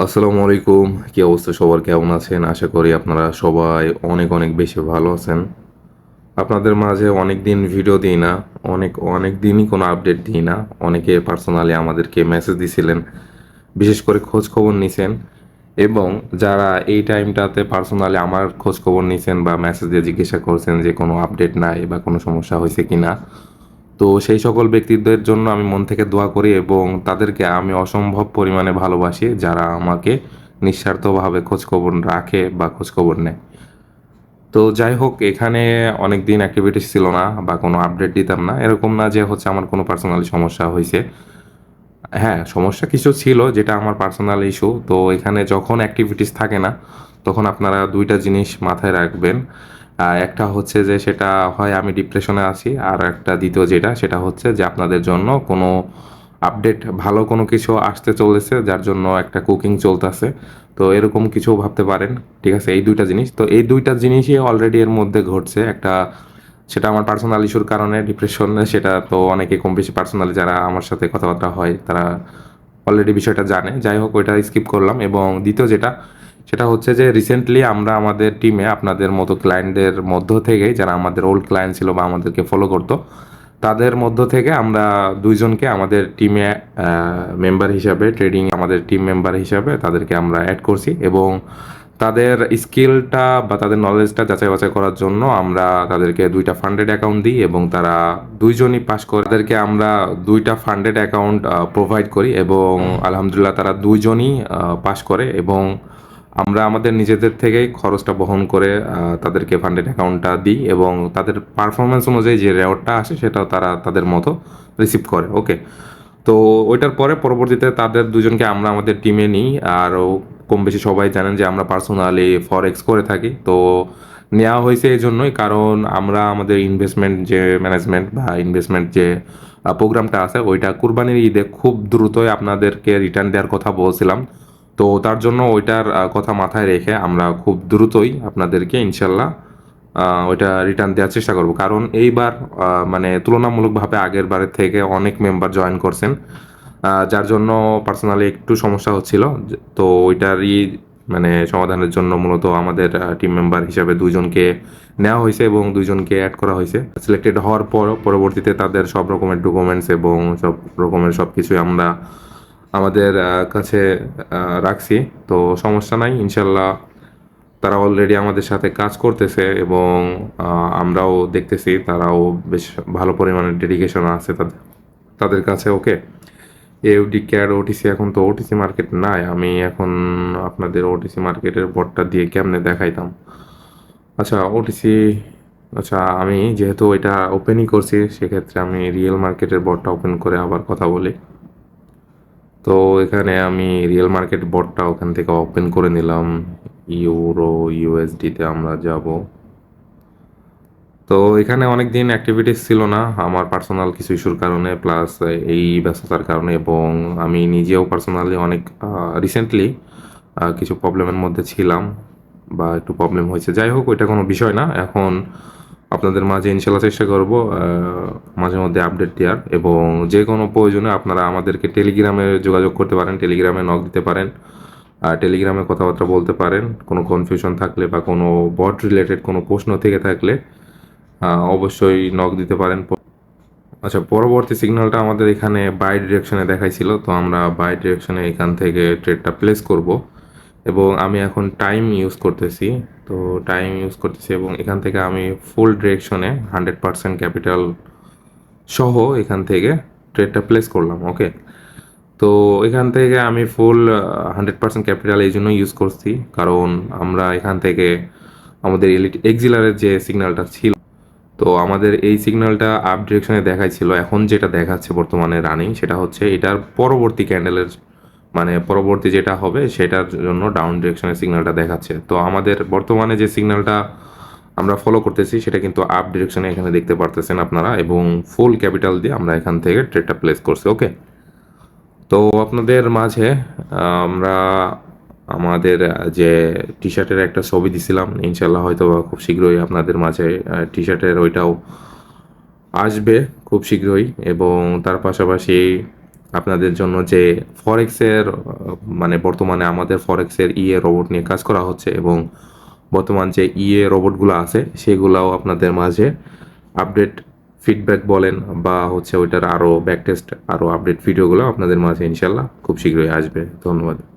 আসসালামু আলাইকুম। কি অবস্থা সবার? কেমন আছেন? আশা করি আপনারা সবাই অনেক অনেক বেশি ভালো আছেন। আপনাদের মাঝে অনেকদিন ভিডিও দিই না। অনেক দিনই কোনো আপডেট দিই না। অনেকে পার্সোনালি আমাদেরকে মেসেজ দিছিলেন। বিশেষ করে খোঁজ খবর নিছেন এবং যারা এই টাইমটাতে পার্সোনালি আমার খোঁজ খবর নিছেন বা মেসেজ দিয়ে জিজ্ঞাসা করছেন যে কোনো আপডেট নাই বা কোনো সমস্যা হয়েছে কিনা। তো সেই সকল ব্যক্তিদের জন্য আমি মন থেকে দোয়া করি এবং তাদেরকে আমি অসম্ভব পরিমাণে ভালোবাসি যারা আমাকে নিঃস্বার্থভাবে খোঁজখবর রাখে বা খোঁজখবর নেয়। তো যাই হোক, এখানে অনেকদিন অ্যাক্টিভিটিস ছিল না বা কোনো আপডেট দিতাম না। এরকম না যে হচ্ছে আমার কোনো পার্সোনালি সমস্যা হইছে। হ্যাঁ, সমস্যা কিছু ছিল যেটা আমার পার্সোনাল ইস্যু। তো এখানে যখন অ্যাক্টিভিটিস থাকে না, তখন আপনারা ২ টা জিনিস মাথায় রাখবেন। একটা হচ্ছে যে সেটা হয় আমি ডিপ্রেশনে আছি। আর একটা দ্বিতীয় যেটা সেটা হচ্ছে যে আপনাদের জন্য কোনো আপডেট ভালো কোনো কিছু আসতে চলেছে যার জন্য একটা কুকিং চলতেছে। তো এরকম কিছু ভাবতে পারেন। ঠিক আছে? এই ২ টা জিনিস। তো এই ২ টা জিনিসই অলরেডি এর মধ্যে ঘটছে। একটা সেটা আমার পার্সোনাল ইস্যুর কারণে ডিপ্রেশন, সেটা তো অনেকে কম বেশি পার্সোনালি যারা আমার সাথে কথাবার্তা হয় তারা অলরেডি বিষয়টা জানে। যাই হোক, ওইটা স্কিপ করলাম এবং দ্বিতীয় যেটা সেটা হচ্ছে যে রিসেন্টলি আমরা আমাদের টিমে আপনাদের মতো ক্লায়েন্টদের মধ্য থেকেই যারা আমাদের ওল্ড ক্লায়েন্ট ছিল বা আমাদেরকে ফলো করতো, তাদের মধ্য থেকে আমরা ২ জনকে আমাদের টিমে মেম্বার হিসাবে ট্রেডিং আমাদের টিম মেম্বার হিসাবে তাদেরকে আমরা এড করছি এবং তাদের স্কিলটা বা তাদের নলেজটা যাচাই বাছাই করার জন্য আমরা তাদেরকে ২ টা ফান্ডেড অ্যাকাউন্ট দিই এবং তারা ২ জনই পাস করে। তাদেরকে আমরা ২ টা ফান্ডেড অ্যাকাউন্ট প্রোভাইড করি এবং আলহামদুলিল্লাহ তারা ২ জনই পাস করে এবং আমরা আমাদের নিজেদের থেকেই খরচটা বহন করে তাদেরকে ফান্ডেড অ্যাকাউন্টটা দিই এবং তাদের পারফরম্যান্স অনুযায়ী যে রেওয়ার্ডটা আসে সেটাও তারা তাদের মতো রিসিভ করে। ওকে। তো ওইটার পরে পরবর্তীতে তাদের দুজনকে আমরা আমাদের টিমে নিই। আরও কম বেশি সবাই জানেন যে আমরা পার্সোনালি ফরেক্স করে থাকি। তো নেওয়া হয়েছে এই জন্যই, কারণ আমরা আমাদের ইনভেস্টমেন্ট যে ম্যানেজমেন্ট বা ইনভেস্টমেন্ট যে প্রোগ্রামটা আছে ওইটা কুরবানির ঈদে খুব দ্রুতই আপনাদেরকে রিটার্ন দেওয়ার কথা বলছিলাম। তো তার জন্য ওইটার কথা মাথায় রেখে আমরা খুব দ্রুতই আপনাদেরকে ইনশাল্লাহ ওইটা রিটার্ন দেওয়ার চেষ্টা করব। কারণ এইবার মানে তুলনামূলকভাবে আগের বারের থেকে অনেক মেম্বার জয়েন করছেন। যার জন্য পার্সোনালি একটু সমস্যা হচ্ছিল। তো ওইটারই মানে সমাধানের জন্য মূলত আমাদের টিম মেম্বার হিসাবে ২ জনকে নেওয়া হইছে এবং ২ জনকে এড করা হইছে। সিলেক্টেড হওয়ার পর পরবর্তীতে তাদের সব রকমের ডকুমেন্টস এবং সব রকমের সবকিছুই আমরা আমাদের কাছে রাখছি। তো সমস্যা নাই। ইনশাল্লাহ তারা অলরেডি আমাদের সাথে কাজ করতেছে এবং আমরাও দেখতেছি তারাও বেশ ভালো পরিমাণে ডেডিকেশন আছে তাদের তাদের কাছে। ওকে। এফডি ক্যাড ওটিসি, এখন তো ওটিসি মার্কেট নাই। আমি এখন আপনাদের ওটিসি মার্কেটের বটটা দিয়ে কেমনে দেখাইতাম? আচ্ছা, ওটিসি। আচ্ছা, আমি যেহেতু এটা ওপেনই করছি সেক্ষেত্রে আমি রিয়েল মার্কেটের বটটা ওপেন করে আবার কথা বলি। তো এখানে আমি রিয়েল মার্কেট বটটা ওখান থেকে ওপেন করে নিলাম। ইউরো ইউএসডিতে আমরা যাব। তো এখানে অনেক দিন অ্যাক্টিভিটিস ছিল না আমার পার্সোনাল কিছু ইস্যুর কারণে, প্লাস এই ব্যস্ততার কারণে, এবং আমি নিজেও পার্সোনালি অনেক রিসেন্টলি কিছু প্রবলেমের মধ্যে ছিলাম বা একটু প্রবলেম হয়েছে। যাই হোক, ওইটা কোনো বিষয় না। এখন আপনাদের মাঝে ইনশাল্লাহ চেষ্টা করব মাঝে মধ্যে আপডেট দেওয়ার, এবং যে কোনো প্রয়োজনে আপনারা আমাদেরকে টেলিগ্রামে যোগাযোগ করতে পারেন, টেলিগ্রামে নক দিতে পারেন, টেলিগ্রামে কথাবার্তা বলতে পারেন। কোনো কনফিউশন থাকলে বা কোনো বট রিলেটেড কোনো প্রশ্ন থেকে থাকলে অবশ্যই নক দিতে পারেন। আচ্ছা, পরবর্তী সিগন্যালটা আমাদের এখানে বাই ডিরেকশনে দেখাইছিল। তো আমরা বাই ডিরেকশনে এখান থেকে ট্রেডটা প্লেস করব এবং আমি এখন টাইম ইউজ করতেছি। তো টাইম ইউজ করতেছি এবং এখান থেকে আমি ফুল ডিরেকশনে 100% ক্যাপিটাল সহ এখান থেকে ট্রেডটা প্লেস করলাম। ওকে। তো এখান থেকে আমি ফুল 100% ক্যাপিটাল এই জন্য ইউজ করছি, কারণ আমরা এখান থেকে আমাদের এলিট এক্সিলারের যে সিগন্যালটা ছিল, তো আমাদের এই সিগন্যালটা আপ ডিরেকশনে দেখাইছিল। এখন যেটা দেখাচ্ছে বর্তমানে রানিং সেটা হচ্ছে এটার পরবর্তী ক্যান্ডেলের মানে পরবর্তী যেটা হবে সেটার জন্য ডাউন ডিরেকশনের সিগন্যালটা দেখাচ্ছে। তো আমাদের বর্তমানে যে সিগন্যালটা আমরা ফলো করতেছি সেটা কিন্তু আপ ডিরেকশনে এখানে দেখতে পারতেছেন আপনারা, এবং ফুল ক্যাপিটাল দিয়ে আমরা এখান থেকে ট্রেডটা প্লেস করছি। ওকে। তো আপনাদের মাঝে আমরা আমাদের যে টি শার্টের একটা ছবি দিছিলাম, ইনশাল্লাহ হয়তো খুব শীঘ্রই আপনাদের মাঝে টি শার্টের ওইটাও আসবে খুব শীঘ্রই, এবং তার পাশাপাশি আপনাদের জন্য যে ফরেক্সের মানে বর্তমানে আমাদের ফরেক্সের ইএ রোবট নিয়ে কাজ করা হচ্ছে এবং বর্তমান যে ইএ রোবটগুলো আছে সেগুলাও আপনাদের মাঝে আপডেট ফিডব্যাক বলেন বা হচ্ছে ওইটার আরও ব্যাক টেস্ট আরও আপডেট ভিডিওগুলো আপনাদের মাঝে ইনশাল্লাহ খুব শীঘ্রই আসবে। ধন্যবাদ।